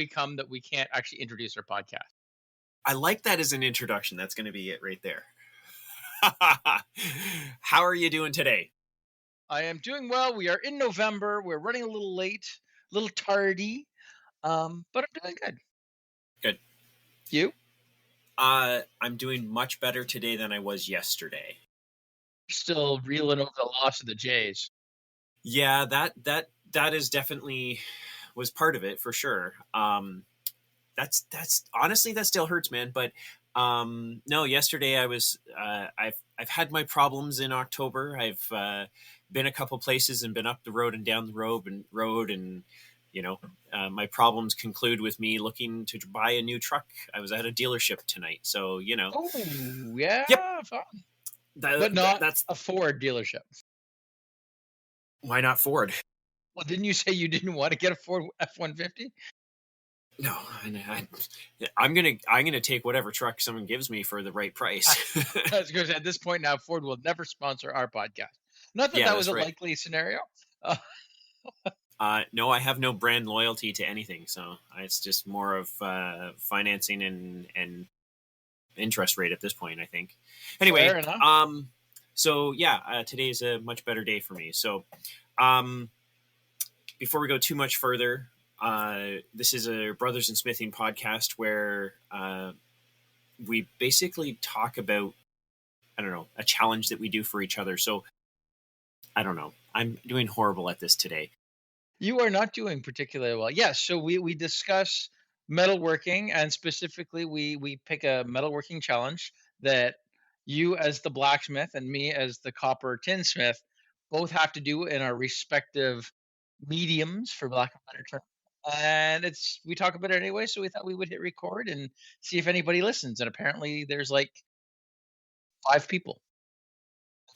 become that we can't actually introduce our podcast. I like that as an introduction. That's going to be it right there. How are you doing today? I am doing well. We are in November. We're running a little late, a little tardy, but I'm doing good. Good. You? I'm doing much better today than I was yesterday. Still reeling over the loss of the Jays. Yeah, that is definitely was part of it for sure. That's honestly that still hurts, man. But no, yesterday I was I've had my problems in October. I've been a couple places and been up the road and down the road and you know my problems conclude with me looking to buy a new truck. I was at a dealership tonight, so you know. Oh yeah, yep. fun. But that's a Ford dealership. Why not Ford? Well, didn't you say you didn't want to get a Ford F-150? No, I'm gonna take whatever truck someone gives me for the right price. I was going to say, at this point now, Ford will never sponsor our podcast. Not that that was a likely scenario. No, I have no brand loyalty to anything, so it's just more of financing and interest rate at this point, I think. Anyway, so yeah, today's a much better day for me. So, before we go too much further. This is a Brothers in Smithing podcast where we basically talk about, I don't know, a challenge that we do for each other. So, I don't know. I'm doing horrible at this today. You are not doing particularly well. Yes, so we discuss metalworking, and specifically we pick a metalworking challenge that you as the blacksmith and me as the copper tinsmith both have to do in our respective mediums, for lack of a better term. And we talk about it anyway, so we thought we would hit record and see if anybody listens. And apparently there's like 5 people.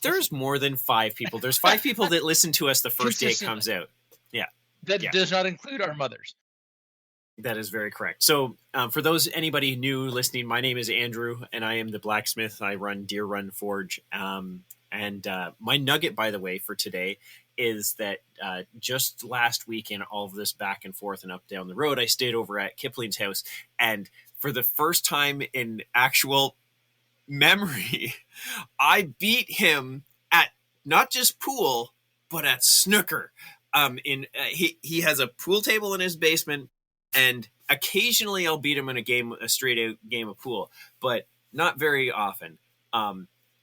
There's more than 5 people. There's 5 people that listen to us the first day it comes out. Yeah. That does not include our mothers. That is very correct. So for anybody new listening, my name is Andrew and I am the blacksmith. I run Deer Run Forge. And my nugget, by the way, for today is that just last week in all of this back and forth and up down the road, I stayed over at Kipling's house, and for the first time in actual memory, I beat him at not just pool, but at snooker. He has a pool table in his basement, and occasionally I'll beat him in a straight out game of pool, but not very often.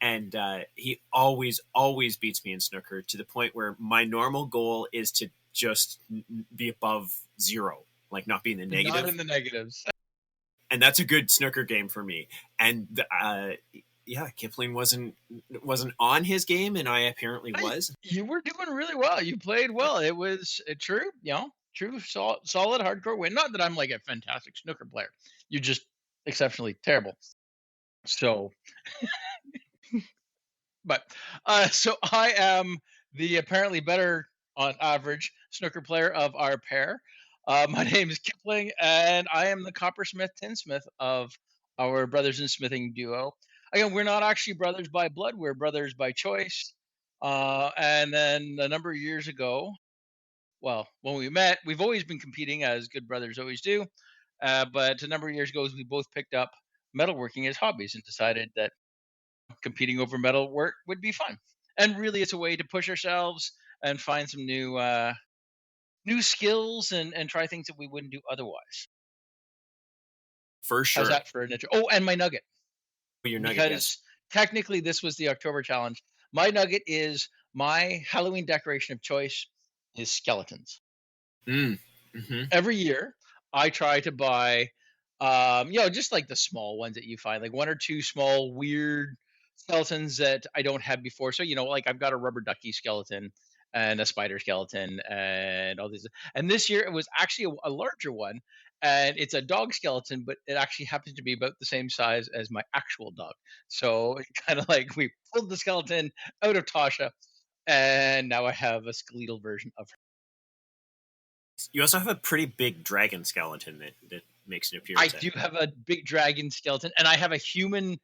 And he always beats me in snooker to the point where my normal goal is to just be above 0, like not be in the negative. Not in the negatives. And that's a good snooker game for me. And Kipling wasn't on his game, and I apparently was. You were doing really well. You played well. It was true, solid hardcore win. Not that I'm like a fantastic snooker player. You're just exceptionally terrible. So... But so I am the apparently better on average snooker player of our pair. My name is Kipling, and I am the coppersmith tinsmith of our Brothers in Smithing duo. Again, we're not actually brothers by blood; we're brothers by choice. And then a number of years ago, well, when we met, we've always been competing as good brothers always do. But a number of years ago, we both picked up metalworking as hobbies and decided that competing over metal work would be fun. And really it's a way to push ourselves and find some new skills and try things that we wouldn't do otherwise. For sure. How's that for an intro? Oh, and my nugget. Your nugget, because technically this was the October challenge. My nugget is my Halloween decoration of choice is skeletons. Mm-hmm. Every year I try to buy just like the small ones that you find, like 1 or 2 small weird skeletons that I don't have before. So, like I've got a rubber ducky skeleton and a spider skeleton and all these. And this year it was actually a larger one, and it's a dog skeleton, but it actually happens to be about the same size as my actual dog. So kind of like we pulled the skeleton out of Tasha, and now I have a skeletal version of her. You also have a pretty big dragon skeleton that makes an appearance. I do have a big dragon skeleton, and I have a human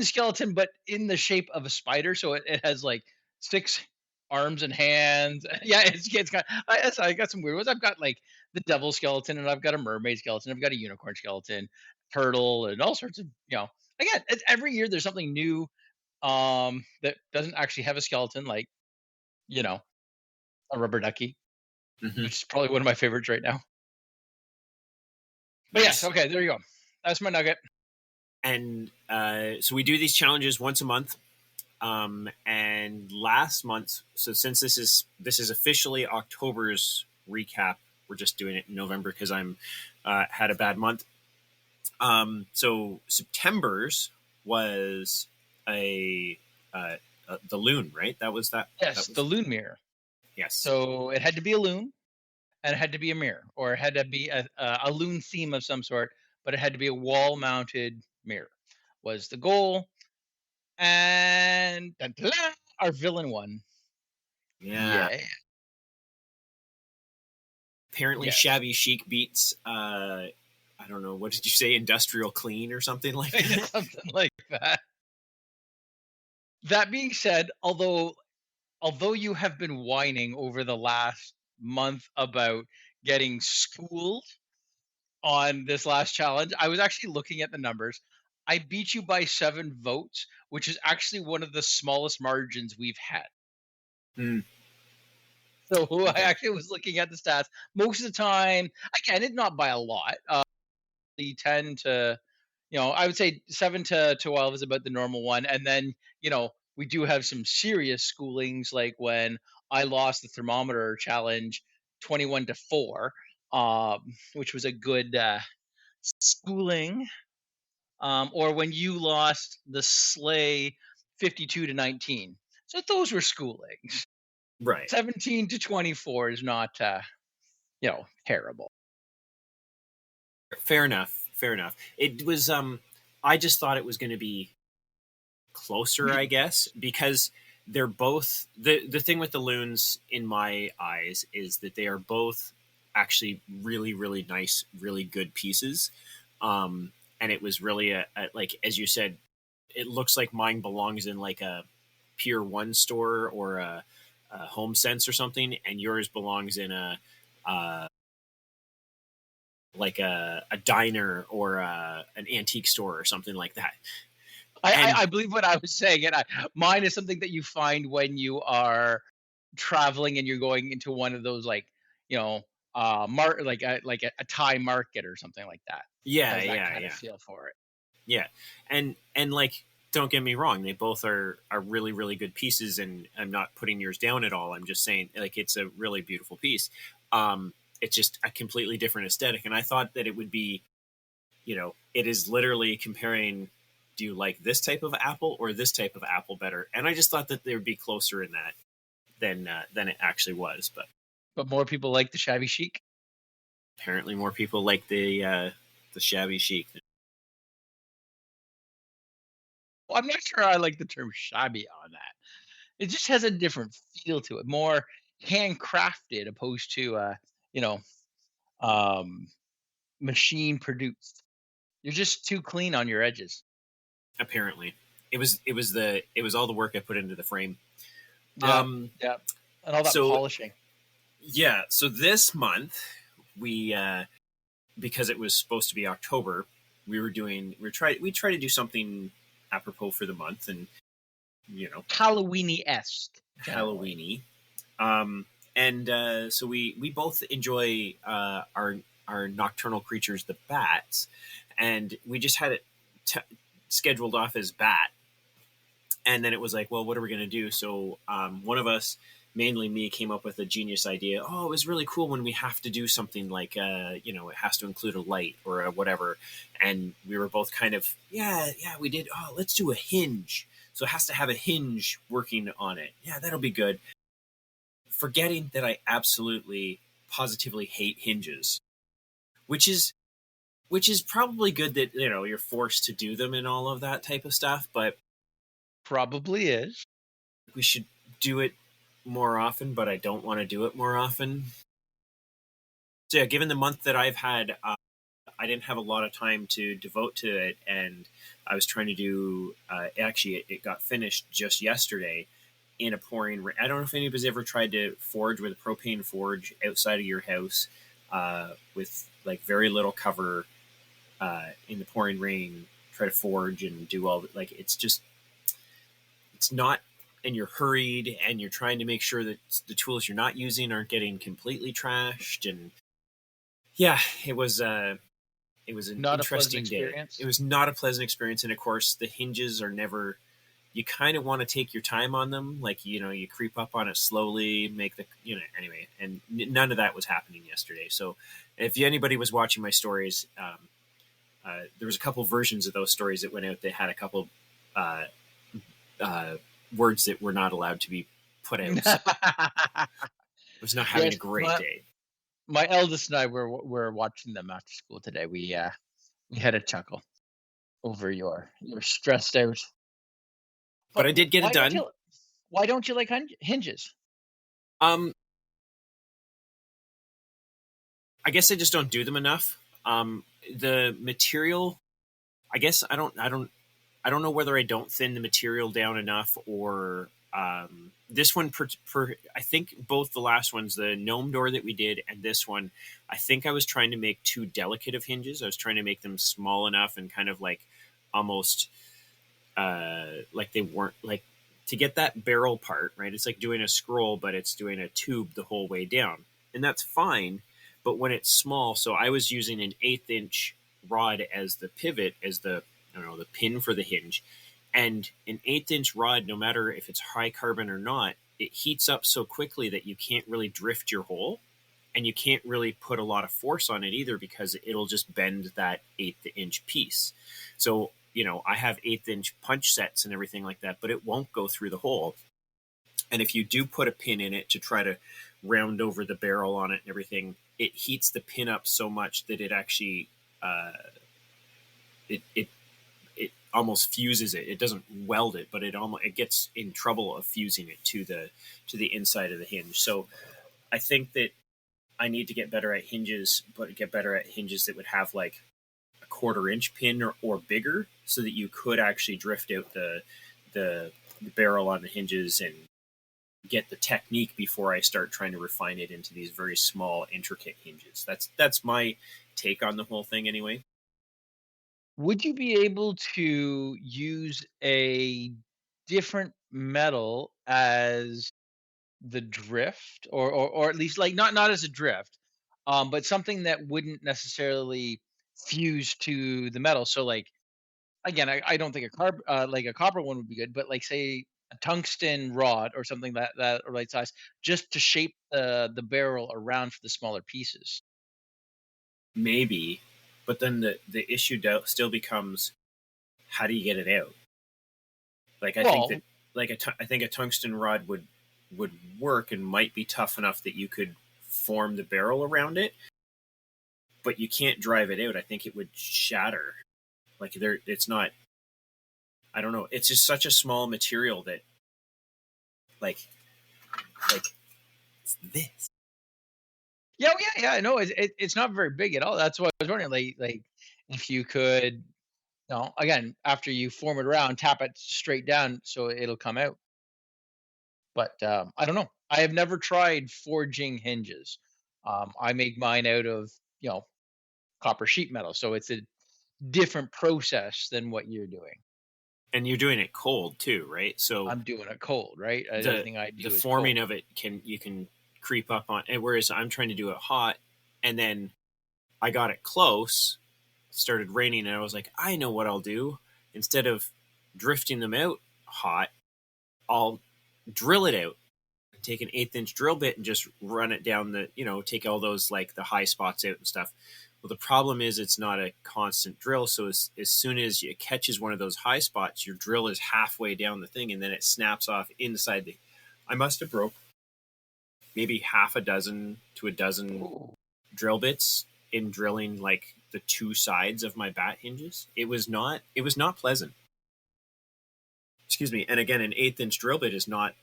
skeleton, but in the shape of a spider. So it has like 6 arms and hands. Yeah, it's got. I got some weird ones. I've got like the devil skeleton, and I've got a mermaid skeleton, I've got a unicorn skeleton, turtle, and all sorts of, again, every year there's something new that doesn't actually have a skeleton, like, you know, a rubber ducky, Hmm. which is probably one of my favorites right now. But yes, Nice. okay, there you go. That's my nugget. And so we do these challenges once a month. And last month, so since this is officially October's recap, we're just doing it in November because I'm had a bad month. So September's was a the loon, right? That was that. That Yes, the was loon mirror. yes. So it had to be a loon, and it had to be a mirror, or it had to be a loon theme of some sort, but it had to be a wall mounted mirror, was the goal. And dun, dun, dun, our villain won. Yeah. Yeah. Apparently, Yes. shabby chic beats. I don't know. What did you say? Industrial clean or something like that. Something like that. That being said, although you have been whining over the last month about getting schooled on this last challenge, I was actually looking at the numbers. I beat you by 7 votes, which is actually one of the smallest margins we've had. Hmm. So I Okay. actually was looking at the stats most of the time. Again, it not by a lot. The 10 to, I would say 7 to 12 is about the normal one. And then, we do have some serious schoolings, like when I lost the thermometer challenge 21-4, which was a good schooling. Or when you lost the sleigh 52-19. So those were schoolings. Right. 17-24 is not, terrible. Fair enough. Fair enough. It was. I just thought it was going to be closer, I guess, because they're both the thing with the loons in my eyes is that they are both actually really really nice, really good pieces. And it was really a like as you said, it looks like mine belongs in like a Pier One store or a Home Sense or something, and yours belongs in a like a diner or an antique store or something like that. I, And I believe what I was saying, and mine is something that you find when you are traveling and you're going into one of those, like, like a Thai market or something like that. yeah, Has that yeah, kind of yeah. feel for it. Yeah, and like, don't get me wrong, they both are really really good pieces, and I'm not putting yours down at all. I'm just saying like it's a really beautiful piece. It's just a completely different aesthetic, and I thought that it would be, it is literally comparing. Do you like this type of apple or this type of apple better? And I just thought that they would be closer in that than it actually was. But But more people like the shabby chic. apparently, more people like the shabby chic. Well, I'm not sure I like the term shabby on that. It just has a different feel to it, more handcrafted opposed to, you know, um, machine produced. You're just too clean on your edges. Apparently, it was all the work I put into the frame. Yeah, Um, yeah, and all that so polishing. yeah, so this month we because it was supposed to be October, we try to do something apropos for the month, and you know, Halloweeny esque, generally. Halloweeny. Um, and so we both enjoy our nocturnal creatures, the bats, and we just had it scheduled off as bat, and then it was like, well, what are we going to do? So one of us, mainly me, came up with a genius idea. Oh, it was really cool when we have to do something like it has to include a light or a whatever, and we were both kind of yeah we did. Oh, let's do a hinge. So it has to have a hinge working on it. Yeah, that'll be good. Forgetting that I absolutely positively hate hinges, which is probably good that you're forced to do them and all of that type of stuff, but Probably is. we should do it more often, but I don't want to do it more often. So yeah, given the month that I've had, I didn't have a lot of time to devote to it, and I was trying to do. Actually, it got finished just yesterday in a pouring rain. I don't know if anybody's ever tried to forge with a propane forge outside of your house. with like very little cover in the pouring rain, try to forge and do all like it's not, and you're hurried and you're trying to make sure that the tools you're not using aren't getting completely trashed. And yeah, it was an Not a pleasant interesting day. It experience. was not a pleasant experience, and of course the hinges are never, you kind of want to take your time on them, like, you know, you creep up on it slowly, make the, you know, anyway, and none of that was happening yesterday. So if anybody was watching my stories, there was a couple versions of those stories that went out that had a couple uh, uh, words that were not allowed to be put out. So I was not having Yes, a great my day. my eldest and I were watching them after school today. We had a chuckle over your stressed out. But But I did get it done. why don't you like hinges? um I guess I just don't do them enough. The material, I guess I don't know whether I don't thin the material down enough, or this one I think both the last ones, the gnome door that we did and this one, I think I was trying to make too delicate of hinges. I was trying to make them small enough and kind of like almost like they weren't like, to get that barrel part right. It's like doing a scroll, but it's doing a tube the whole way down, and that's fine. But when it's small, so I was using an 1/8 inch rod as the pivot, as the, I don't know, the pin for the hinge, and an 1/8 inch rod, no matter if it's high carbon or not, it heats up so quickly that you can't really drift your hole, and you can't really put a lot of force on it either, because it'll just bend that 1/8 inch piece. So, you know, I have 1/8 inch punch sets and everything like that, but it won't go through the hole. And if you do put a pin in it to try to round over the barrel on it and everything, it heats the pin up so much that it actually uh, it almost fuses it. It doesn't weld it, but it gets in trouble of fusing it to the inside of the hinge. So I think that I need to get better at hinges, but get better at hinges that would have like a 1/4 inch pin or bigger, so that you could actually drift out the barrel on the hinges and get the technique before I start trying to refine it into these very small, intricate hinges. That's my take on the whole thing, anyway. Would you be able to use a different metal as the drift, or at least like not as a drift, but something that wouldn't necessarily fuse to the metal? So like again, I don't think like a copper one would be good, but like say a tungsten rod or something that or right size, just to shape the barrel around for the smaller pieces. Maybe, but then the issue still becomes, how do you get it out? Like I think that Well, like I think a tungsten rod would work and might be tough enough that you could form the barrel around it, but you can't drive it out. I think it would shatter. Like it's not. I don't know. It's just such a small material that like like it's this. yeah, oh, yeah, yeah. No, it's not very big at all. That's what I was wondering. Like if you could, again, after you form it around, tap it straight down so it'll come out. But I don't know. I have never tried forging hinges. I make mine out of you know copper sheet metal, so it's a different process than what you're doing. And you're doing it cold too, right? So I'm doing it cold, right? the Everything I the do is forming cold. of it you can creep up on, and whereas I'm trying to do it hot, and then I got it close, started raining, and I was like, I know what I'll do. Instead of drifting them out hot, I'll drill it out. Take an 1/8 inch drill bit and just run it down the, take all those like the high spots out and stuff. Well, the problem is it's not a constant drill. So as soon as it catches one of those high spots, your drill is halfway down the thing, and then it snaps off inside the. I must have broke maybe half a dozen to a dozen Ooh. drill bits in drilling like the two sides of my bat hinges. It was not pleasant. Excuse me. And again, an 1/8 inch drill bit is not,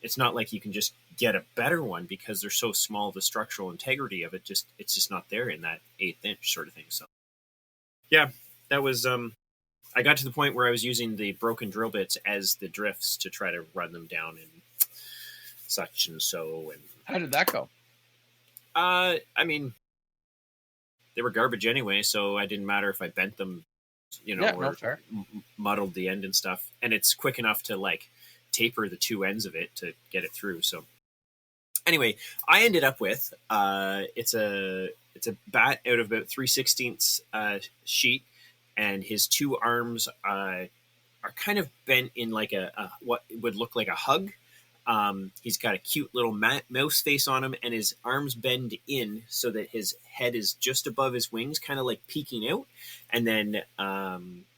it's not like you can just get a better one because they're so small. The structural integrity of it's just not there in that 1/8 inch sort of thing. So yeah, that was I got to the point where I was using the broken drill bits as the drifts to try to run them down and such and so. And How did that go? I mean, they were garbage anyway, so it didn't matter if I bent them, Yeah, no, or fair. muddled the end and stuff. And it's quick enough to like taper the two ends of it to get it through. So anyway, I ended up with it's a bat out of about 3/16 sheet, and his two arms are kind of bent in like a what would look like a hug. He's got a cute little mouse face on him, and his arms bend in so that his head is just above his wings, kind of like peeking out. And then,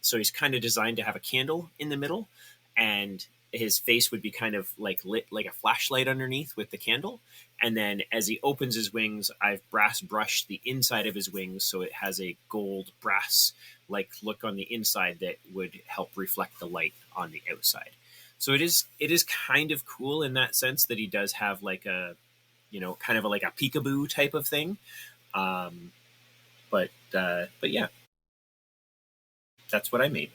so he's kind of designed to have a candle in the middle, and his face would be kind of like lit like a flashlight underneath with the candle. And then as he opens his wings, I've brass brushed the inside of his wings so it has a gold brass like look on the inside that would help reflect the light on the outside. So it is kind of cool in that sense that he does have like a, kind of like a peekaboo type of thing. Um, but yeah, that's what I made.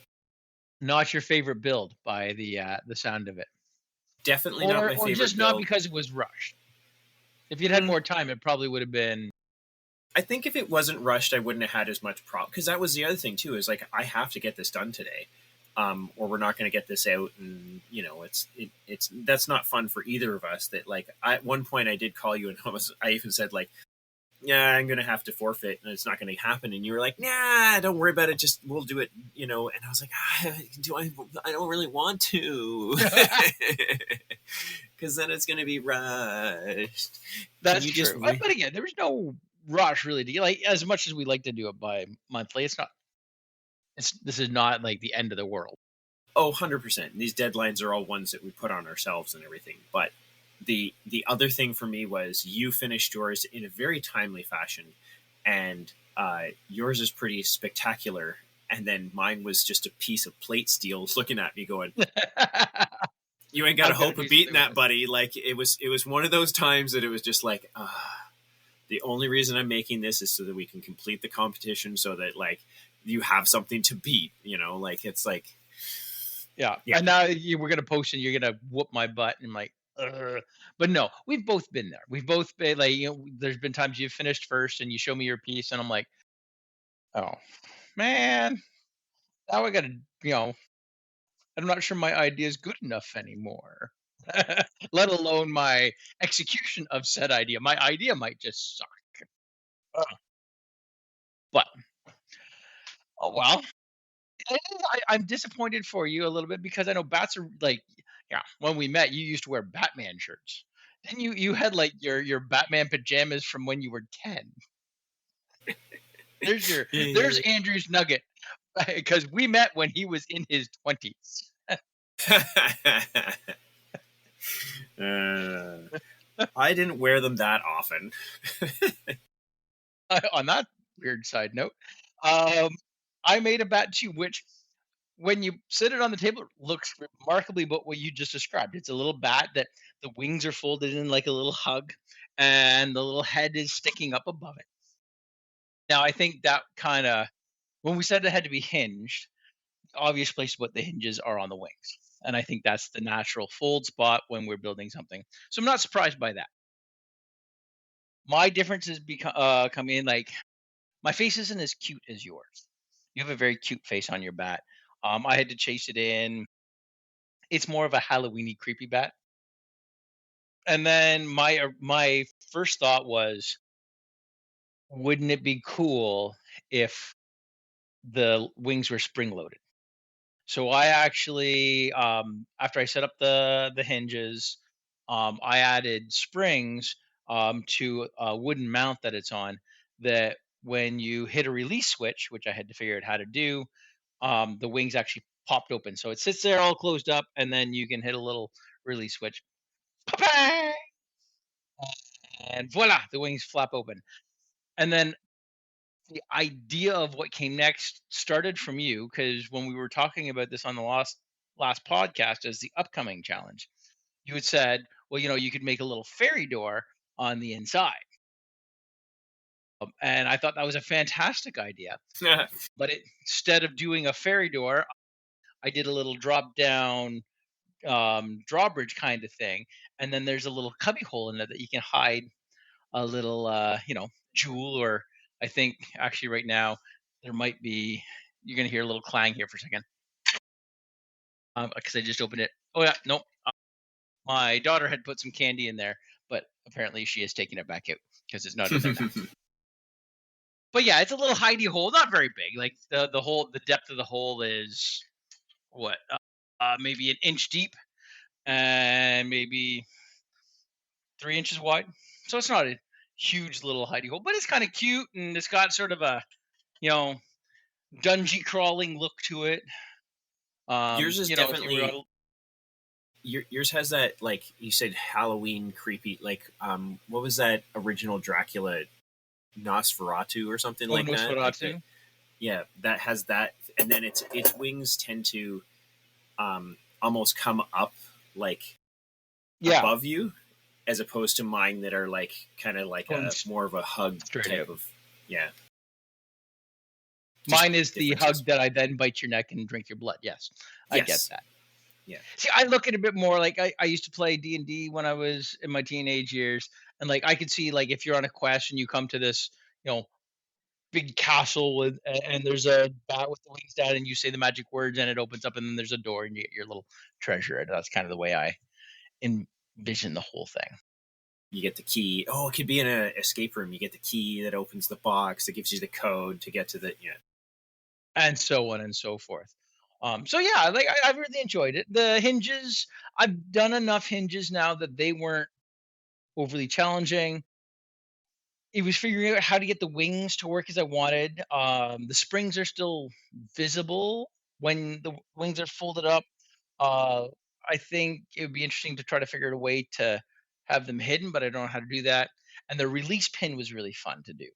Not your favorite build by the sound of it, Definitely not or my just favorite not build. because it was rushed. If you'd had Mm, more time, it probably would have been. I think if it wasn't rushed, I wouldn't have had as much problem, because that was the other thing too. Is like I have to get this done today, or we're not going to get this out, and it's that's not fun for either of us. That like at one point I did call you, and I even said like, yeah, I'm going to have to forfeit, and it's not going to happen. And you were like, nah, don't worry about it. Just we'll do it, And I was like, do I don't really want to, because then it's going to be rushed. Can That's you just true. But again, there was no rush really to like as much as we like to do it by monthly. It's not. This is not like the end of the world. Oh, 100%. These deadlines are all ones that we put on ourselves and everything. But the other thing for me was you finished yours in a very timely fashion, and yours is pretty spectacular. And then mine was just a piece of plate steel looking at me going, you ain't got a I've got to hope do of beating something with that, this. buddy. Like it was one of those times that it was just like, the only reason I'm making this is so that we can complete the competition, so that like you have something to beat, like it's like, Yeah, yeah. and now you we're gonna post and you're gonna whoop my butt, and I'm like, ugh. But no, we've both been there. We've both been like, there's been times you've finished first and you show me your piece, and I'm like, oh man, now I gotta, you know, I'm not sure my idea is good enough anymore. Let alone my execution of said idea. My idea might just suck. Ugh. But oh well. I'm disappointed for you a little bit because I know bats are like, yeah. When we met, you used to wear Batman shirts. Then you had like your Batman pajamas from when you were 10. There's Andrew's nugget because we met when he was in his 20s. uh, I didn't wear them that often. On that weird side note, um, I made a bat too, which when you sit it on the table, it looks remarkably but what you just described. It's a little bat that the wings are folded in like a little hug, and the little head is sticking up above it. Now, I think that kind of when we said it had to be hinged, the obvious place to put the hinges are on the wings, and I think that's the natural fold spot when we're building something. So I'm not surprised by that. My differences come in like my face isn't as cute as yours. You have a very cute face on your bat. I had to chase it in. It's more of a Halloweeny creepy bat. And then my first thought was, wouldn't it be cool if the wings were spring loaded? So I actually, after I set up the hinges, I added springs to a wooden mount that it's on. That when you hit a release switch, which I had to figure out how to do, the wings actually popped open. So it sits there all closed up, and then you can hit a little release switch, pa-bang, and voila, the wings flap open. And then the idea of what came next started from you because when we were talking about this on the last podcast as the upcoming challenge, you had said, well, you could make a little fairy door on the inside. And I thought that was a fantastic idea. But instead of doing a fairy door, I did a little drop down drawbridge kind of thing. And then there's a little cubby hole in it that you can hide a little jewel, or I think actually right now there might be, you're gonna hear a little clang here for a second because I just opened it. Oh yeah, no, my daughter had put some candy in there, but apparently she has taken it back out because it's not in there now. But yeah, it's a little hidey hole, not very big. Like the hole, the depth of the hole is what, maybe an inch deep and maybe 3 inches wide. So it's not a huge little hidey hole, but it's kind of cute, and it's got sort of a, you know dungy crawling look to it. Yours is If you were definitely yours has that, like you said, Halloween creepy, like what was that original Dracula, Nosferatu or something oh like that, like that. Nosferatu, Yeah, that has that, and then its wings tend to almost come up like yeah, above you, as opposed to mine that are like kind of like going a more of a hug straight type out. of, yeah, just Mine is the differences. hug that I then bite your neck and drink your blood. Yes, I get Yes. that. Yeah. See, I look at it a bit more like I used to play D&D when I was in my teenage years, and like I could see, like, if you're on a quest and you come to this, you know, big castle with, and there's a bat with the wings down, and you say the magic words and it opens up, and then there's a door and you get your little treasure. And that's kind of the way I envision the whole thing. You get the key. Oh, it could be in an escape room. You get the key that opens the box that gives you the code to get to the, yeah. And so on and so forth. So yeah, like I've really enjoyed it. The hinges, I've done enough hinges now that they weren't overly challenging. It was figuring out how to get the wings to work as I wanted. The springs are still visible when the wings are folded up. Uh, I think it would be interesting to try to figure out a way to have them hidden, but I don't know how to do that. And the release pin was really fun to do.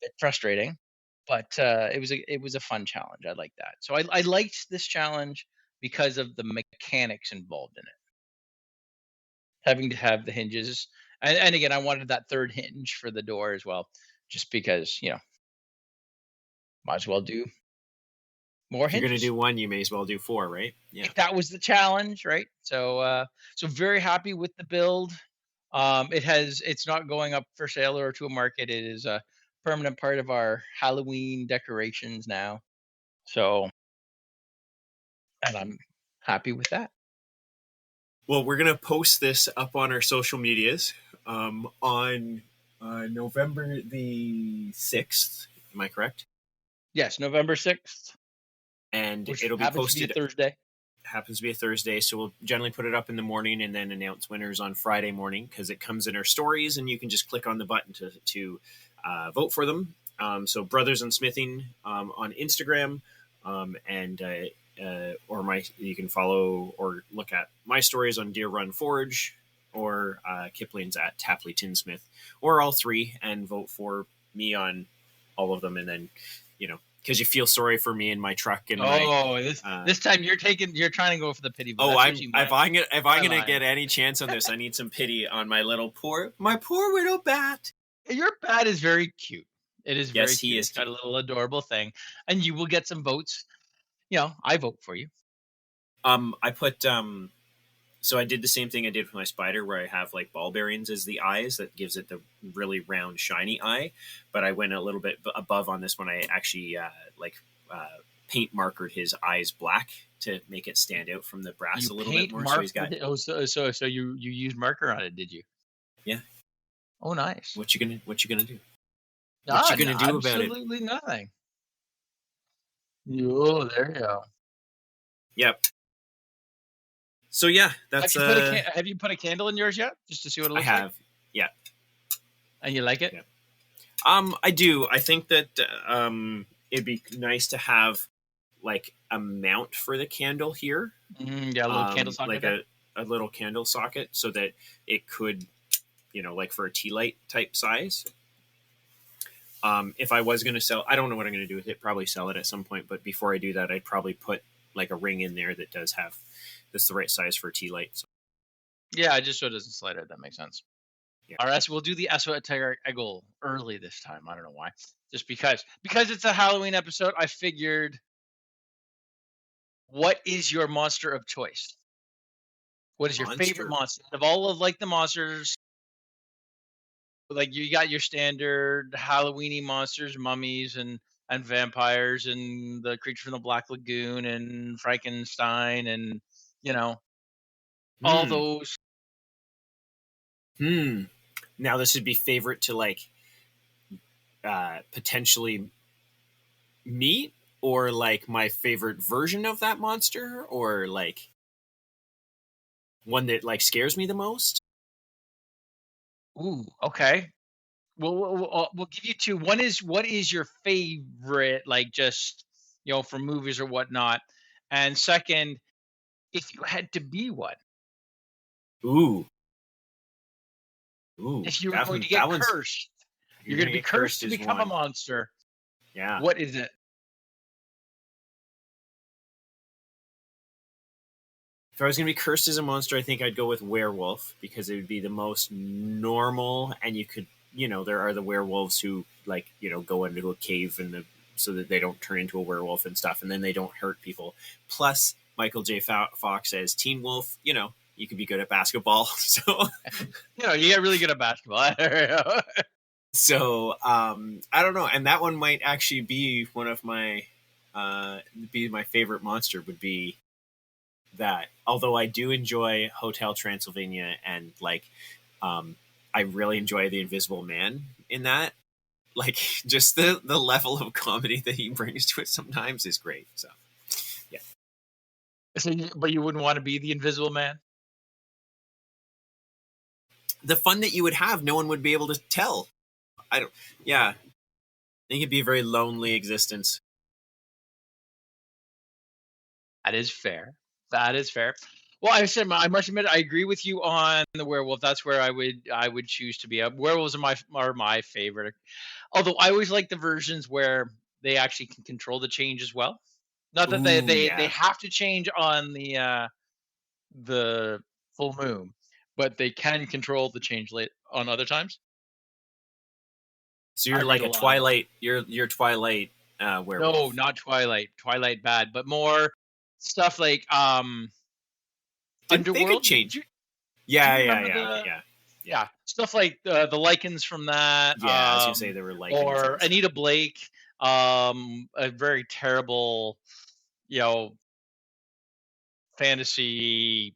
It's frustrating, but it was a fun challenge. I like that. So I liked this challenge because of the mechanics involved in it. Having to have the hinges, and again, I wanted that third hinge for the door as well, just because might as well do more If you're gonna hinges. do one, you may as well do four, right? Yeah. If that was the challenge, right? So very happy with the build. It's not going up for sale or to a market. It is a permanent part of our Halloween decorations now. So, and I'm happy with that. Well, we're gonna post this up on our social medias on November the 6th. Am I correct? Yes, November 6th, And which it'll be happens to be a posted. Thursday. Happens to be a Thursday, so we'll generally put it up in the morning and then announce winners on Friday morning, because it comes in our stories and you can just click on the button to vote for them. So Brothers and Smithing on Instagram, and or my you can follow or look at my stories on Deer Run Forge, or Kipling's at Tapley Tinsmith, or all three, and vote for me on all of them, and then because you feel sorry for me and my truck and my Oh, this time you're trying to go for the pity vote. oh, That's I'm usually if I'm my gonna line. get any chance on this, I need some pity on my poor little bat. Your bat is very cute. It is very Yes, he cute. is It's got cute. a little adorable thing, and you will get some votes. I vote for you. I put so I did the same thing I did with my spider, where I have like ball bearings as the eyes, that gives it the really round, shiny eye. But I went a little bit above on this one. I actually like paint markered his eyes black to make it stand out from the brass You a little bit paint more. So he's marker. got, Oh, so you used marker on it, did you? yeah. Oh, nice. What you gonna do? What Ah, you no, gonna do about it? absolutely nothing. Oh, there you go. Yep. So yeah, Have that's you put a Have you put a candle in yours yet, just to see what it I looks like? have. Yeah. And you like it? Yeah. I do. I think that it'd be nice to have like a mount for the candle here, Yeah, a little candle socket like there. a little candle socket, so that it could, like for a tea light type size. If I was going to sell, I don't know what I'm going to do with it. Probably sell it at some point, but before I do that, I'd probably put like a ring in there that does have that's the right size for a tea light. So, Yeah, just so it doesn't slide out. That makes sense. yeah. All right, so we'll do the esoteric eggel early this time. I don't know why. Just because it's a Halloween episode, I figured, what is your monster of choice? What is your favorite Monster. monster of all of, like, the monsters? Like you got your standard Halloweeny monsters, mummies, and vampires, and the creature from the Black Lagoon, and Frankenstein, and you know all Hmm. those. Hmm. Now this would be favorite to like potentially meet, or like my favorite version of that monster, or like one that like scares me the most. Ooh, okay. Well, we'll give you two. One is, what is your favorite, like just from movies or whatnot, and second, if you had to be one, Ooh. Ooh. if you were That going one. to That get one's. cursed, If you're you're going to gonna be get cursed cursed to is become a one. monster. Yeah. What is it? If I was gonna be cursed as a monster, I think I'd go with werewolf because it would be the most normal, and you could, there are the werewolves who like, go into a cave and so that they don't turn into a werewolf and stuff, and then they don't hurt people. Plus, Michael J. Fox as Teen Wolf. You could be good at basketball, You get really good at basketball. I don't know, and that one might actually be one of my be my favorite monster would be that. Although I do enjoy Hotel Transylvania and like, I really enjoy the Invisible Man in that. Like, just the level of comedy that he brings to it sometimes is great. So yeah, But you wouldn't want to be the Invisible Man. the fun that you would have, no one would be able to tell. I don't. Yeah, I think it'd be a very lonely existence. That is fair. That is fair. Well, I must admit I agree with you on the werewolf. That's where I would choose to be. Werewolves are my favorite. Although I always like the versions where they actually can control the change as well. Not that they Ooh, they they yeah. have to change on the full moon, but they can control the change late on other times. So I you're read like a a lot of those. Twilight. You're Twilight No, werewolf. not Twilight. Twilight bad, but more stuff like Didn't they could Underworld. Do change? you, do you Yeah, yeah, remember yeah. Okay, the yeah, yeah. yeah stuff like the lichens from that, Yeah, I was gonna say there were lichens or and stuff. Anita Blake, a very terrible, you know, fantasy,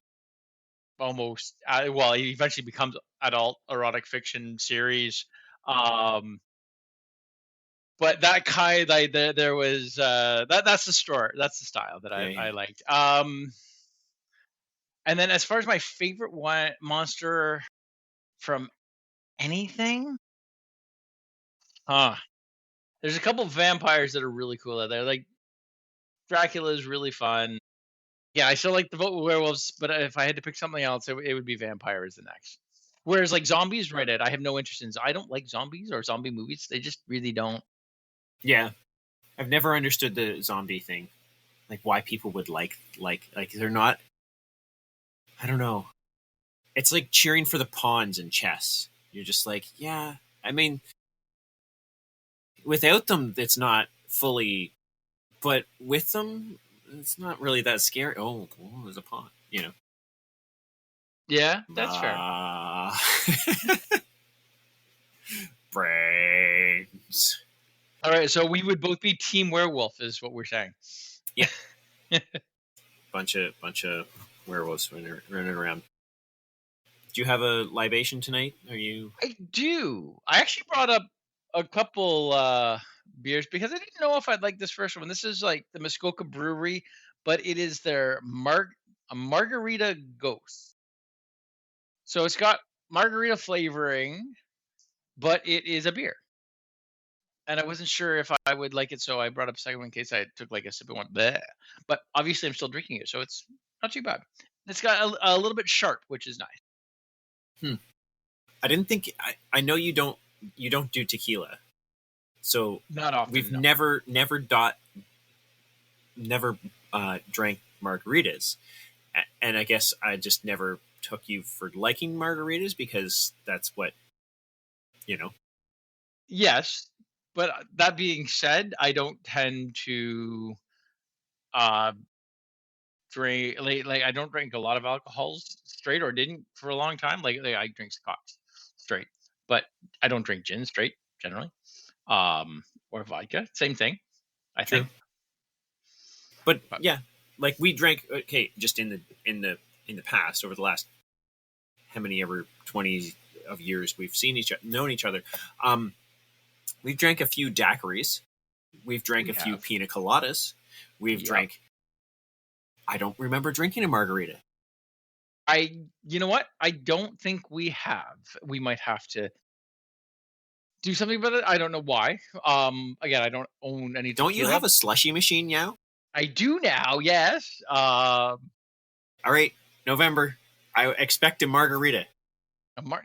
almost well, it eventually becomes adult erotic fiction series. Um, but that kind, like there was that's the story, that's the style that I Yeah, yeah. I liked. And then as far as my favorite one monster from anything, huh? There's a couple vampires that are really cool out there. Like Dracula is really fun. Yeah, I still like the vote with werewolves, but if I had to pick something else, it would be vampire as the next. Whereas like zombies, right? I have no interest in. I don't like zombies or zombie movies. They just really don't. Yeah. I've never understood the zombie thing. Like why people would like they're not. I don't know. It's like cheering for the pawns in chess. You're just like, yeah. I mean, without them, it's not fully. But with them, it's not really that scary. Oh, there's a pawn. Yeah, that's fair. Ah, brains. All right, so we would both be team werewolf, is what we're saying. Yeah, bunch of werewolves running around. Do you have a libation tonight? Are you? I do. I actually brought up a couple beers because I didn't know if I'd like this first one. This is like the Muskoka Brewery, but it is their a margarita ghost. So it's got margarita flavoring, but it is a beer. And I wasn't sure if I would like it, so I brought up a second one in case I took like a sip and went bleh. But obviously I'm still drinking it, so it's not too bad. It's got a little bit sharp, which is nice. Hmm. I didn't think. I know you don't do tequila, so Not often, we've no. never drank margaritas, and I guess I just never took you for liking margaritas because that's what you know. Yes, but that being said, I don't tend to uh drink like I don't drink a lot of alcohols straight, or didn't for a long time. Like I drink scotch straight. but I don't drink gin straight generally. Or vodka, same thing, I True. think. But But yeah, like we drank, okay, just in the past, over the last how many ever 20 of years we've seen each other, known each other. Um, we've drank a few daiquiris. We've drank we a few have, pina coladas. We've yep. drank. I don't remember drinking a margarita. You know what? I don't think we have. We might have to do something about it. I don't know why. Again, I don't own any Don't you tequila. have a slushy machine now? I do now, yes. All right, November. I expect a margarita.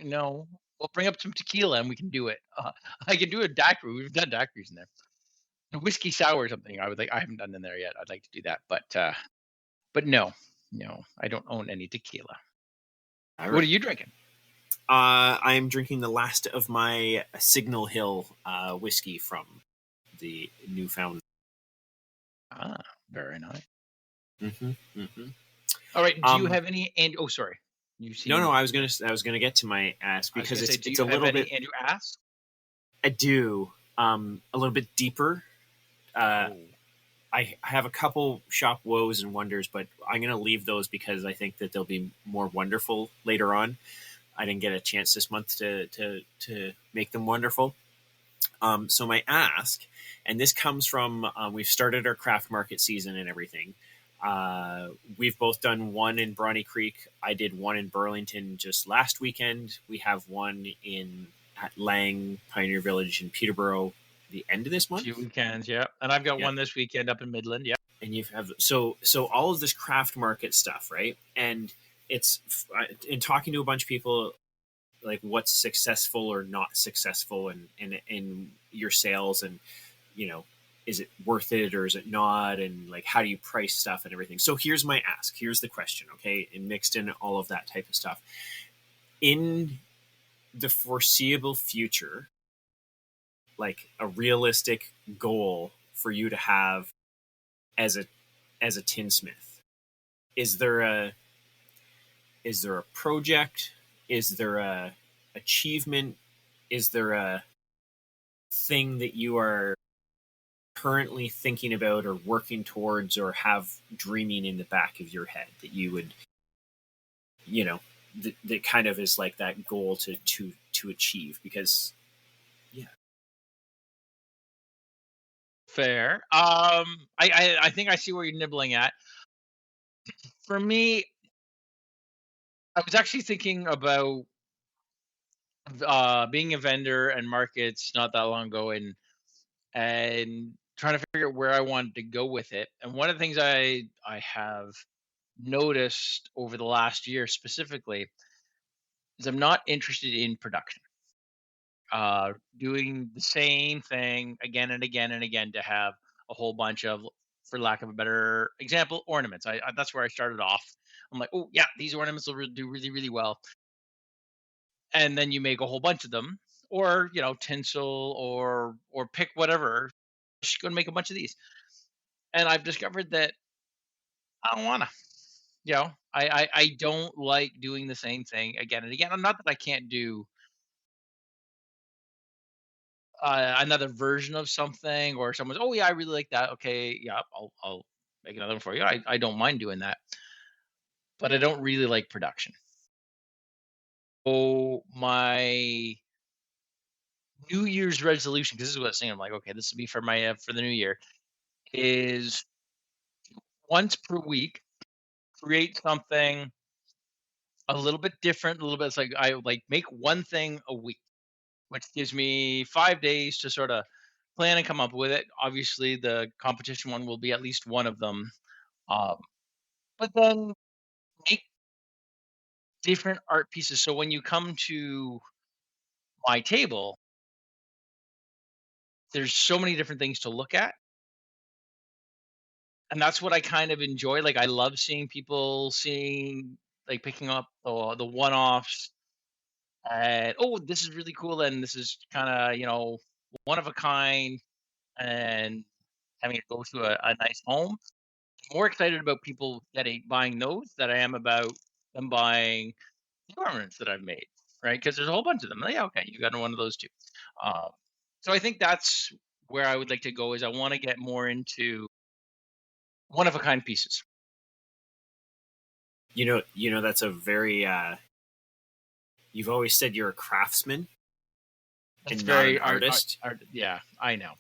No, we'll bring up some tequila and we can do it. I can do a daiquiri. We've done daiquiris in there. A whiskey sour or something. I would like. I haven't done in there yet. I'd like to do that, but no, no, I don't own any tequila. All What are right. you drinking? I'm drinking the last of my Signal Hill whiskey from the Newfound. Ah, very nice. Mm-hmm, mm-hmm. All right. Do you Um, have any? And oh, sorry. You no, no, seem. I was gonna get to my ass I was because gonna say, do it's you a have little bit. any Andrew ass? I do a little bit deeper. Uh, Oh, I have a couple shop woes and wonders, but I'm gonna leave those because I think that they'll be more wonderful later on. I didn't get a chance this month to make them wonderful. So my ask, and this comes from we've started our craft market season and everything. We've both done one in Brawny Creek. I did one in Burlington just last weekend. We have one in at Lang Pioneer Village in Peterborough the end of this month. few weekends, yeah. And I've got Yeah, one this weekend up in Midland, yeah. and you have so all of this craft market stuff, right? And it's in talking to a bunch of people like what's successful or not successful in your sales and you know is it worth it or is it not and like how do you price stuff and everything. So here's my ask, here's the question, okay, and mixed in all of that type of stuff in the foreseeable future, like a realistic goal for you to have as a tinsmith. Is there a project, is there a achievement, is there a thing that you are currently thinking about or working towards or have dreaming in the back of your head that you would, you know, that kind of is like that goal to achieve? Because yeah. Fair. I think I see where you're nibbling at. For me, I was actually thinking about being a vendor and markets not that long ago, and trying to figure out where I wanted to go with it. And one of the things I have noticed over the last year specifically is I'm not interested in production. Doing the same thing again and again and again to have a whole bunch of, for lack of a better example, ornaments. That's where I started off. I'm like, oh yeah, these ornaments will do really really well, and then you make a whole bunch of them, or tinsel, or pick whatever. Just go and make a bunch of these, and I've discovered that I don't wanna. I don't like doing the same thing again and again. Not that I can't do another version of something, or someone's, oh yeah, I really like that. Okay, yeah, I'll make another one for you. I don't mind doing that, but I don't really like production. So my New Year's resolution, because this is what I was saying, I'm like, okay, this will be for my for the new year, is once per week create something a little bit different, a little bit. It's like I like make one thing a week, which gives me 5 days to sort of plan and come up with it. Obviously, the competition one will be at least one of them. Um, but then make different art pieces. So when you come to my table, there's so many different things to look at. And that's what I kind of enjoy. Like I love seeing people seeing, like, picking up the one-offs, and oh, this is really cool, and this is kind of one of a kind, and having it go to a nice home. More excited about people getting buying those than I am about them buying the ornaments that I've made. right? Because there's a whole bunch of them. Like, yeah, okay, you got one of those too. Um, so I think that's where I would like to go. Is I want to get more into one of a kind pieces. That's a very you've always said you're a craftsman That's and not an very artist. yeah, I know.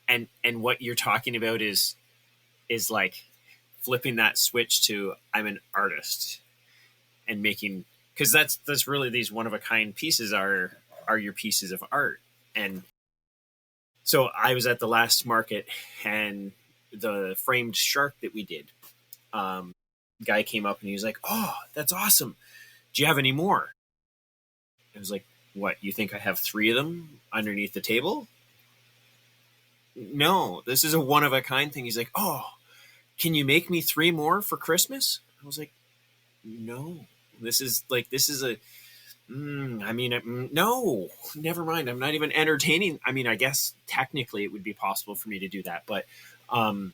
And what you're talking about is like flipping that switch to I'm an artist and making, because that's really, these one of a kind pieces are your pieces of art. And so I was at the last market, and the framed shark that we did, guy came up and he was like, "Oh, that's awesome. Do you have any more?" I was like, "What? You think I have 3 of them underneath the table?" "No, this is a one of a kind thing." He's like, "Oh, can you make me 3 more for Christmas?" I was like, "No, this is a no, never mind. I'm not even entertaining. I mean, I guess technically it would be possible for me to do that, but um,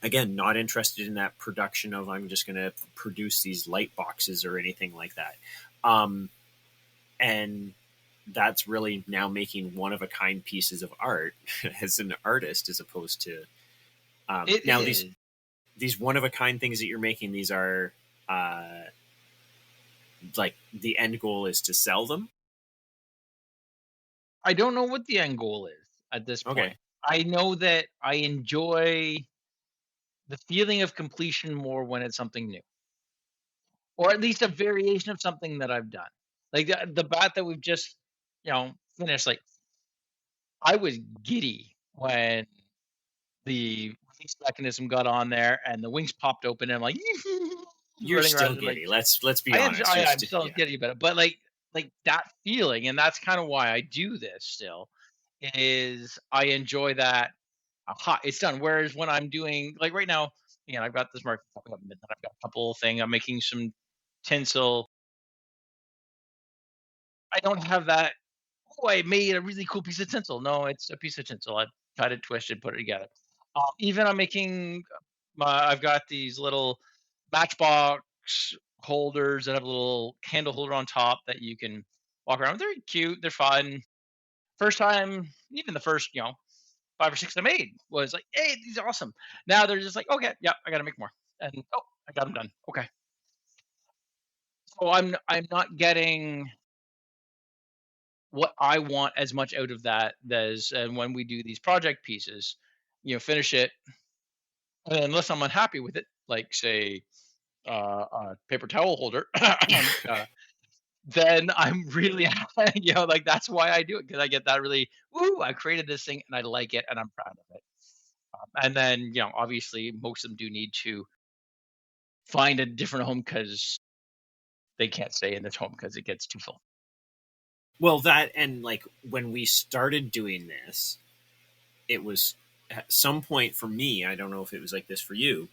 again, not interested in that production of I'm just going to produce these light boxes or anything like that. And that's really now making one of a kind pieces of art as an artist, as opposed to It now is. these one of a kind things that you're making. These are like the end goal is to sell them. I don't know what the end goal is at this Okay. point. I know that I enjoy the feeling of completion more when it's something new, or at least a variation of something that I've done. Like the bat that we've just, finished. Like I was giddy when the release mechanism got on there and the wings popped open and I'm like You're running still around and like giddy. Let's be honest. You're I'm still, still yeah. giddy about it. But like that feeling, and that's kind of why I do this still, is I enjoy that hot it's done. Whereas when I'm doing like right now, I've got this market coming up midnight. I've got a couple of things. I'm making some tinsel. I don't have that. Oh, I made a really cool piece of tinsel. No, it's a piece of tinsel. I cut it, twisted, put it together. Even I'm making I've got these little matchbox holders that have a little candle holder on top that you can walk around. They're cute. They're fun. First time, even the first, 5 or 6 I made was like, "Hey, these are awesome." Now they're just like, "Okay, yeah, I gotta make more." And, "Oh, I got them done. Okay." So I'm not getting what I want as much out of that as and when we do these project pieces, finish it, and unless I'm unhappy with it, like, say, a paper towel holder, then I'm really like, that's why I do it, because I get that really, "Woo, I created this thing, and I like it, and I'm proud of it." And then, obviously, most of them do need to find a different home because they can't stay in this home because it gets too full. Well, that, and like when we started doing this, it was at some point for me, I don't know if it was like this for you,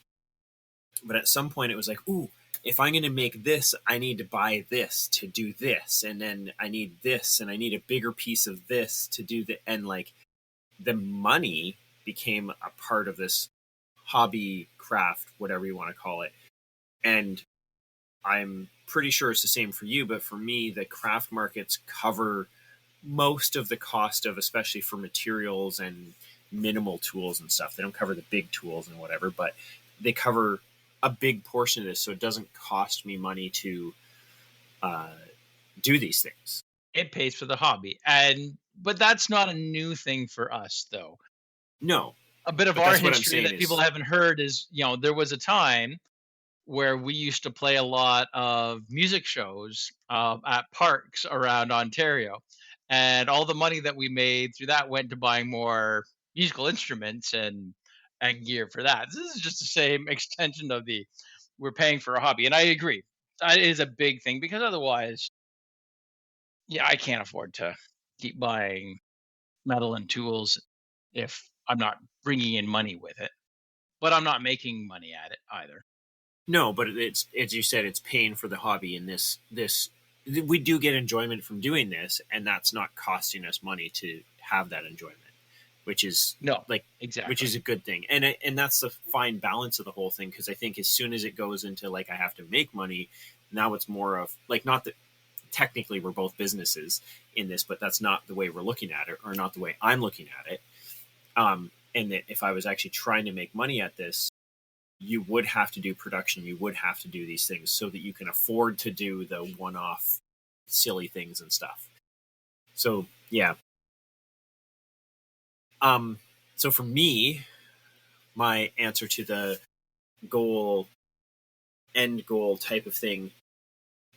but at some point it was like, "Ooh, if I'm going to make this, I need to buy this to do this. And then I need this, and I need a bigger piece of this to do the," and like the money became a part of this hobby craft, whatever you want to call it. And I'm pretty sure it's the same for you, but for me, the craft markets cover most of the cost of, especially for materials and minimal tools and stuff. They don't cover the big tools and whatever, but they cover a big portion of this, so it doesn't cost me money to uh, do these things. It pays for the hobby, but that's not a new thing for us, though. No, A bit of but our that's what I'm history saying that people is, haven't heard is, there was a time where we used to play a lot of music shows at parks around Ontario, and all the money that we made through that went to buying more musical instruments and gear for that. This is just the same extension of the we're paying for a hobby, and I agree that is a big thing because otherwise, yeah, I can't afford to keep buying metal and tools if I'm not bringing in money with it, but I'm not making money at it either. no, but it's, as you said, it's paying for the hobby, and this we do get enjoyment from doing this, and that's not costing us money to have that enjoyment, which is No, like, which exactly. is a good thing. And that's the fine balance of the whole thing, because I think as soon as it goes into like I have to make money, now it's more of like, not that technically we're both businesses in this, but that's not the way we're looking at it, or not the way I'm looking at it. And that if I was actually trying to make money at this, you would have to do production, you would have to do these things so that you can afford to do the one-off silly things and stuff. So yeah. So for me, my answer to the end goal type of thing,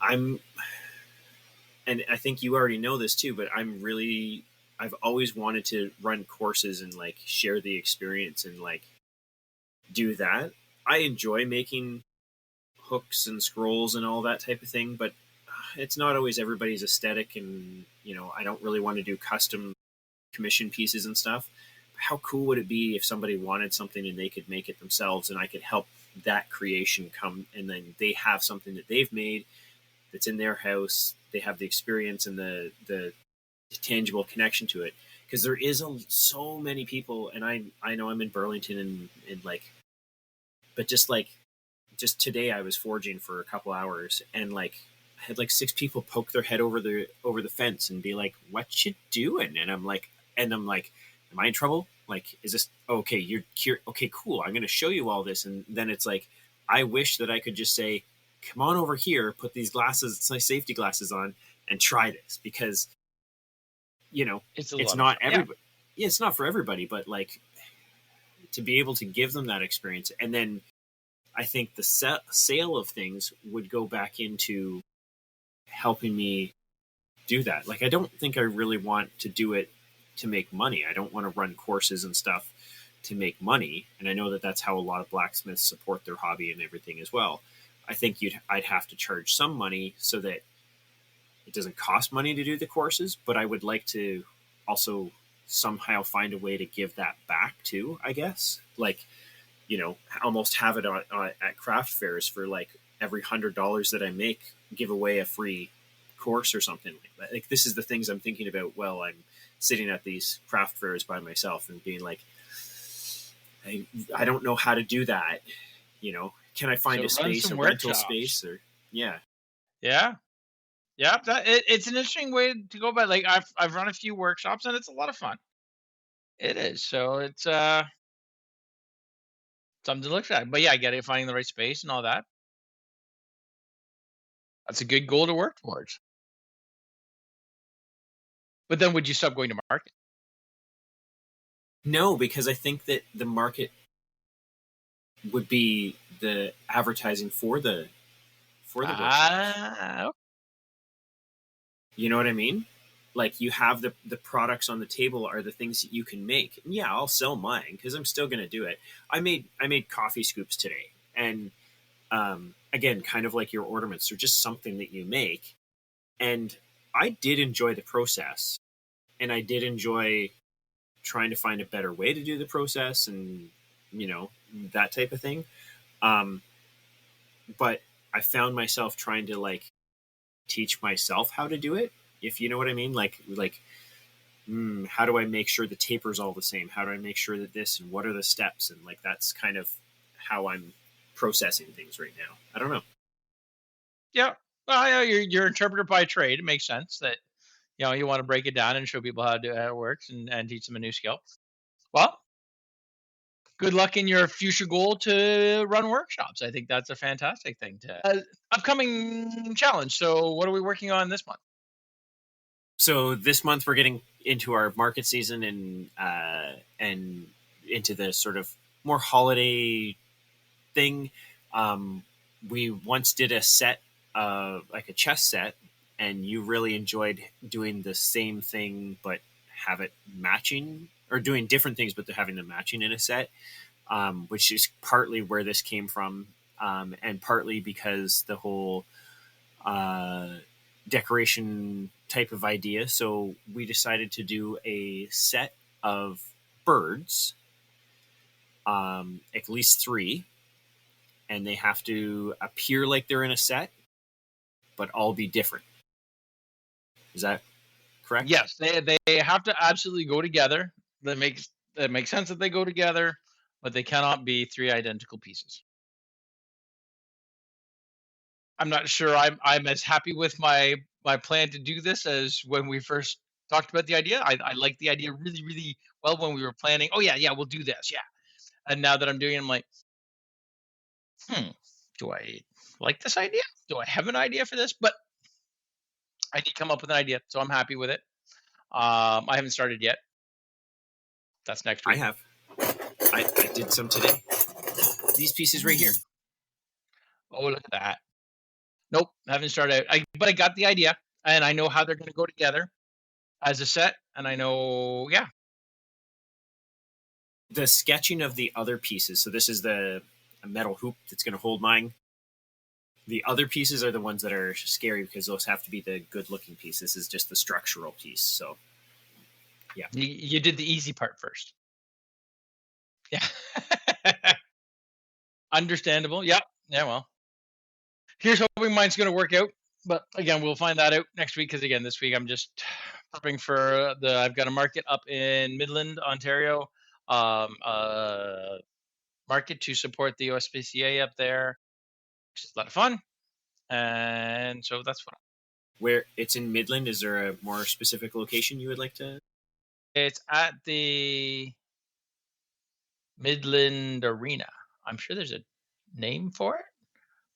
and I think you already know this too, but I've always wanted to run courses and like share the experience and like do that. I enjoy making hooks and scrolls and all that type of thing, but it's not always everybody's aesthetic, and I don't really want to do custom commission pieces and stuff. How cool would it be if somebody wanted something and they could make it themselves, and I could help that creation come, and then they have something that they've made that's in their house. They have the experience and the tangible connection to it, because there is so many people, and I know I'm in Burlington, and like, but just today I was forging for a couple hours, and like I had like 6 people poke their head over the fence and be like, "What you doing?" And I'm like, "Am I in trouble? Like, is this okay? You're okay, cool. I'm going to show you all this." And then it's like, I wish that I could just say, "Come on over here, put these glasses, my safety glasses on, and try this," because It's not yeah. everybody. Yeah, it's not for everybody, but like to be able to give them that experience, and then I think the sale of things would go back into helping me do that. Like, I don't think I really want to do it to make money. I don't want to run courses and stuff to make money. And I know that that's how a lot of blacksmiths support their hobby and everything as well. I think I'd have to charge some money so that it doesn't cost money to do the courses, but I would like to also somehow find a way to give that back too, I guess. Like, almost have it at craft fairs for like every $100 that I make, give away a free course or something like that. Like, this is the things I'm thinking about while I'm sitting at these craft fairs by myself and being like, I don't know how to do that. Can I find So a run space, some a rental workshops. space, or yeah. Yeah. Yeah, it's an interesting way to go about it. Like I've run a few workshops and it's a lot of fun. It is. So it's something to look at. But yeah, finding the right space and all that. That's a good goal to work towards. But then would you stop going to market? No, because I think that the market would be the advertising for the workshops. Ah, You know what I mean? Like, you have the products on the table are the things that you can make. And yeah, I'll sell mine because I'm still going to do it. I made coffee scoops today, and again, kind of like your ornaments, they're just something that you make. And I did enjoy the process, and I did enjoy trying to find a better way to do the process, and that type of thing. Um, but I found myself trying to like teach myself how to do it, if you know what I mean. How do I make sure the taper's all the same? How do I make sure that this, and what are the steps? And like, that's kind of how I'm processing things right now. I don't know. yeah. Well, yeah, you're interpreter by trade. It makes sense that you want to break it down and show people how it works and teach them a new skill. Well, good luck in your future goal to run workshops. I think that's a fantastic thing to upcoming challenge. So what are we working on this month? So this month we're getting into our market season, and into the sort of more holiday thing. We once did a set of like a chess set, and you really enjoyed doing the same thing but have it matching, or doing different things but having them matching in a set, which is partly where this came from, and partly because the whole decoration type of idea. So we decided to do a set of birds, at least 3, and they have to appear like they're in a set, but all be different. Is that correct? Yes, they have to absolutely go together. That makes sense that they go together, but they cannot be 3 identical pieces. I'm not sure I'm as happy with my plan to do this as when we first talked about the idea. I like the idea really, really well when we were planning. Oh yeah, yeah, we'll do this. Yeah. And now that I'm doing it, I'm like, hmm, do I like this idea? Do I have an idea for this? But I did come up with an idea, so I'm happy with it. I haven't started yet. That's next I week. have. I did some today. These pieces right here. Ooh. Oh, look at that. Nope, haven't started. But I got the idea, and I know how they're going to go together as a set, and I know, yeah, The sketching of the other pieces. So this is the metal hoop that's going to hold mine. The other pieces are the ones that are scary because those have to be the good looking piece. This is just the structural piece. So yeah. you did the easy part first. Yeah. Understandable. Yep. Yeah, well, here's hoping mine's going to work out. But again, we'll find that out next week because again, this week I'm just prepping for I've got a market up in Midland, Ontario, market to support the OSPCA up there, which is a lot of fun. And so that's what Where it's in Midland, is there a more specific location you would like to? it's at the Midland Arena. I'm sure there's a name for it,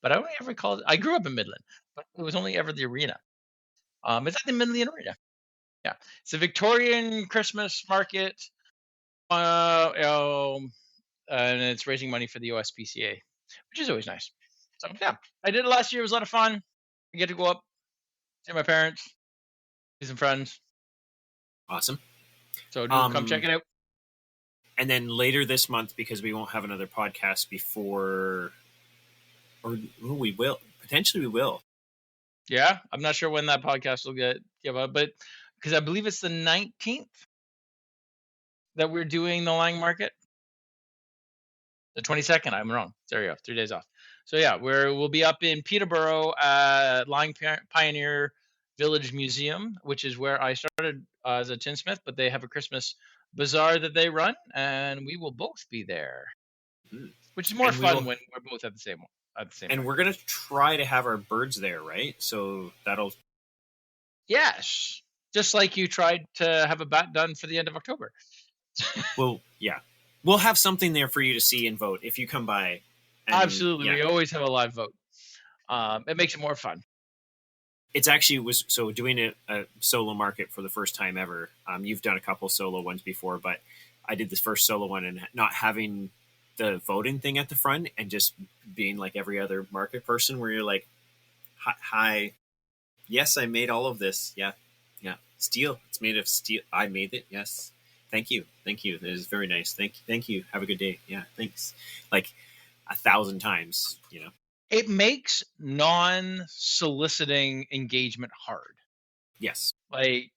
but I only ever called it. I grew up in Midland, but it was only ever the arena. It's at the Midland Arena. Yeah, it's a Victorian Christmas market. And it's raising money for the OSPCA, which is always nice. So yeah, I did it last year. It was a lot of fun. I get to go up, see my parents, see some friends. Awesome. So do come check it out. And then later this month, because we won't have another podcast before, or we will potentially we will. Yeah, I'm not sure when that podcast will give up, but because I believe it's the 19th that we're doing the Lang Market. The 22nd, I'm wrong. There you go, 3 days off. So yeah, we'll be up in Peterborough at Lang Pioneer Village Museum, which is where I started as a tinsmith, but they have a Christmas bazaar that they run, and we will both be there, which is more fun when we're both at the same And time. we're gonna try to have our birds there, right? So that'll. Yes, just like you tried to have a bat done for the end of October. Well, yeah, we'll have something there for you to see and vote if you come by. And, absolutely, yeah. We always have a live vote. It makes it more fun. It's actually was so doing a solo market for the first time ever. You've done a couple solo ones before, but I did this first solo one, and not having the voting thing at the front and just being like every other market person, where you're like, "Hi, yes, I made all of this. Yeah, yeah, steel. It's made of steel. I made it. Yes, thank you, thank you. It is very nice. Thank you. Have a good day. Yeah, thanks." Like 1,000 times, you know. It makes non-soliciting engagement hard. Yes. Like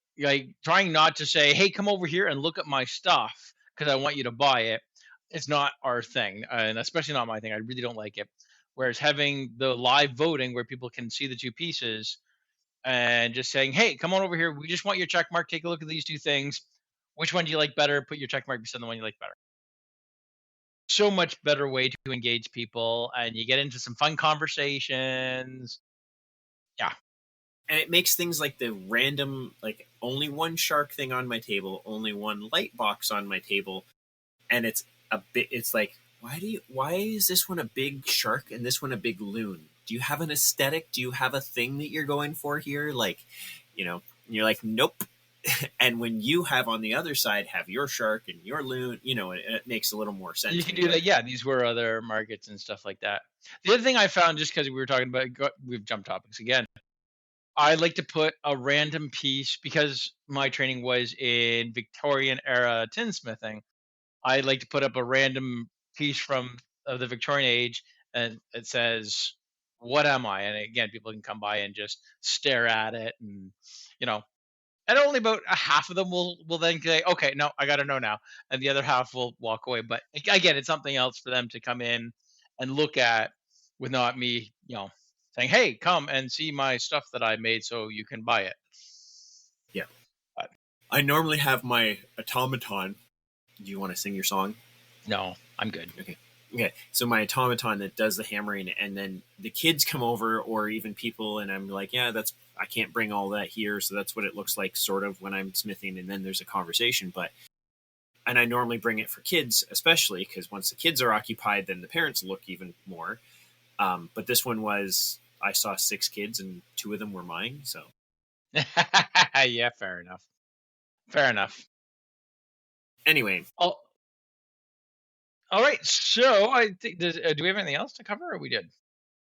trying not to say, "Hey, come over here and look at my stuff because I want you to buy it." It's not our thing, and especially not my thing. I really don't like it. Whereas having the live voting where people can see the two pieces and just saying, "Hey, come on over here. We just want your check mark. Take a look at these two things. Which one do you like better? Put your check mark beside the one you like better." So much better way to engage people, and you get into some fun conversations. Yeah. And it makes things like the random, like only one shark thing on my table, only one light box on my table, and it's a bit. It's like, why is this one a big shark and this one a big loon? Do you have an aesthetic? Do you have a thing that you're going for here? Like, you're like, nope. And when you have on the other side have your shark and your loon, it makes a little more sense. You can do that. Yeah, these were other markets and stuff like that. The other thing I found, just because we were talking about, we've jumped topics again. I like to put a random piece because my training was in Victorian era tinsmithing. I like to put up a random piece from the Victorian age, and it says, "What am I?" And again, people can come by and just stare at it, and and only about a half of them will then say, "Okay, no, I got to know now," and the other half will walk away. But again, it's something else for them to come in and look at, with not me, saying, "Hey, come and see my stuff that I made, so you can buy it." Yeah. But I normally have my automaton. Do you want to sing your song? no, I'm good. Okay. Okay, so my automaton that does the hammering, and then the kids come over, or even people, and I'm like, yeah, that's I can't bring all that here, so that's what it looks like, sort of, when I'm smithing, and then there's a conversation. But and I normally bring it for kids, especially because once the kids are occupied, then the parents look even more. But this one was I saw 6 kids, and 2 of them were mine. So Yeah, fair enough. Fair enough. anyway, Oh, all right. So I think do we have anything else to cover, or we did?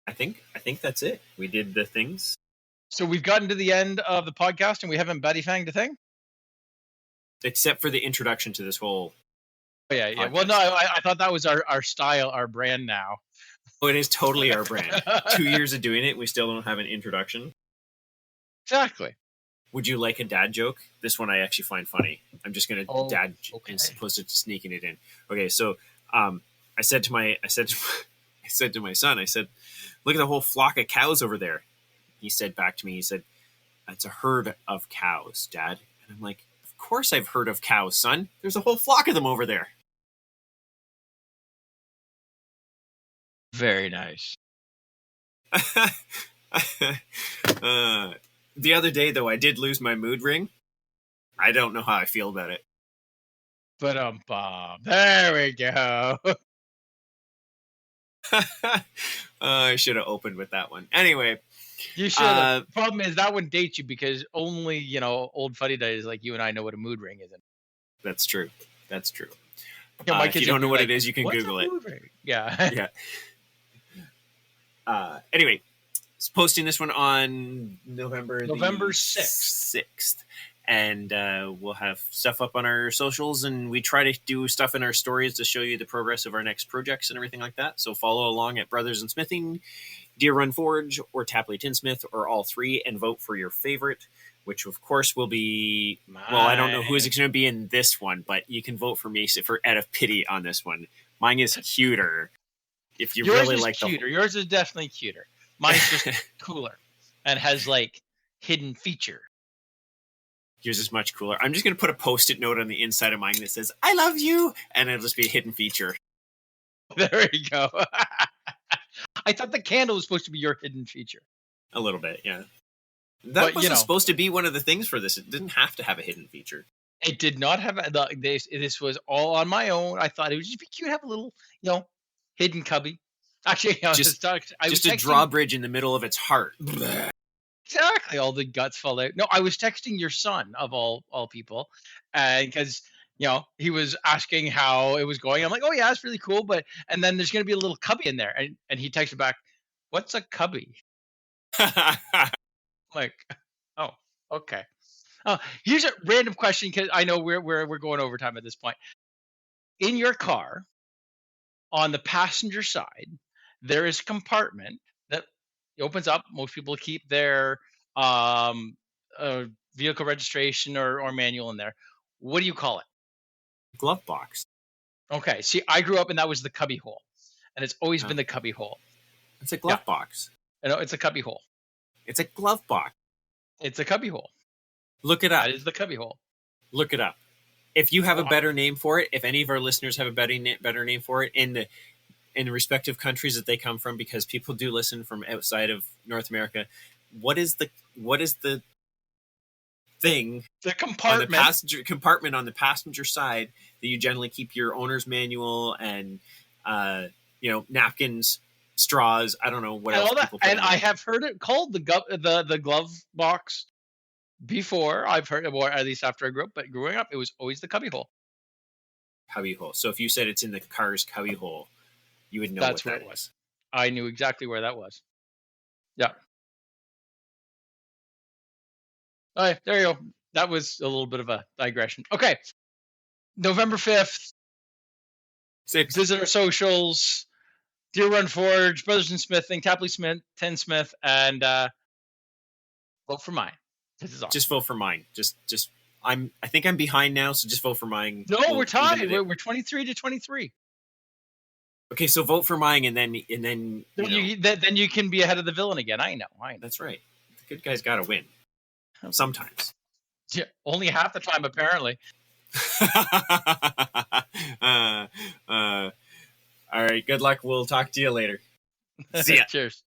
I think that's it. We did the things. So we've gotten to the end of the podcast, and we haven't Betty Fanged a thing. Except for the introduction to this whole Oh, yeah, yeah. podcast. Well, no, I thought that was our style, our brand now. Oh, it is totally our brand. 2 years of doing it, we still don't have an introduction. Exactly. Would you like a dad joke? This one I actually find funny. I'm just gonna dad okay. as opposed to sneaking it in. Okay, so I said to my son, I said, look at the whole flock of cows over there. He said back to me, he said, it's a herd of cows, Dad. And I'm like, of course I've heard of cows, son. There's a whole flock of them over there. Very nice. The other day, though, I did lose my mood ring. I don't know how I feel about it. But there we go. I should have opened with that one. Anyway, You should. The problem is that one dates you because only old fuddy duddies like you and I know what a mood ring is. That's true. That's true. My if you don't know what it is, you can Google it. Yeah. Yeah. Anyway, posting this one on November 6th. And we'll have stuff up on our socials, and we try to do stuff in our stories to show you the progress of our next projects and everything like that. So follow along at Brothers in Smithing, Deer Run Forge, or Tapley Tinsmith, or all 3, and vote for your favorite, which of course will be well, I don't know who is going to be in this one, but you can vote for me for out of pity on this one. Mine is cuter. If you Yours really is like cuter. Yours is definitely cuter. Mine's just cooler and has like hidden feature. Yours is much cooler. I'm just going to put a Post-it note on the inside of mine that says, I love you, and it'll just be a hidden feature. There you go. I thought the candle was supposed to be your hidden feature. A little bit, yeah. That wasn't supposed to be one of the things for this. It didn't have to have a hidden feature. It did not have this was all on my own. I thought it would just be cute to have a little, hidden cubby. Actually, just a drawbridge in the middle of its heart. Exactly. All the guts fall out. No, I was texting your son of all people, because he was asking how it was going. I'm like, oh yeah, it's really cool, and then there's going to be a little cubby in there, and he texted back, "What's a cubby?" I'm like, oh, okay. Here's a random question because I know we're going overtime at this point. In your car, on the passenger side, there is a compartment that opens up. Most people keep their vehicle registration or manual in there. What do you call it? Glove box. Okay. See, I grew up and that was the cubby hole, and it's always been the cubby hole. It's a glove box. No, it's a cubby hole. It's a glove box. It's a cubby hole. Look it up. That is the cubby hole. Look it up. If you have a better name for it, if any of our listeners have a better name for it in the respective countries that they come from, because people do listen from outside of North America, what is the thing, the compartment on the passenger side that you generally keep your owner's manual and napkins, straws, I don't know what else people put in there. I have heard it called the glove box before. I've heard it, or at least after I grew up, but growing up it was always the cubby hole. Cubby hole. So if you said it's in the car's cubby hole, you would know that's what where that it was. I knew exactly where that was. Yeah. All right, there you go. That was a little bit of a digression. Okay. November 5th. 6th. Visit our socials. Deer Run Forge, Brothers in Smithing, Tapley Smith, Tinsmith, and vote for mine. This is awesome. Just vote for mine. Just I think I'm behind now, so just vote for mine. No, we're tied. We're 23-23. Okay, so vote for mine, and then then you can be ahead of the villain again. I know. That's right. The good guy's got to win. Sometimes. Yeah, only half the time, apparently. All right. Good luck. We'll talk to you later. See ya. Cheers.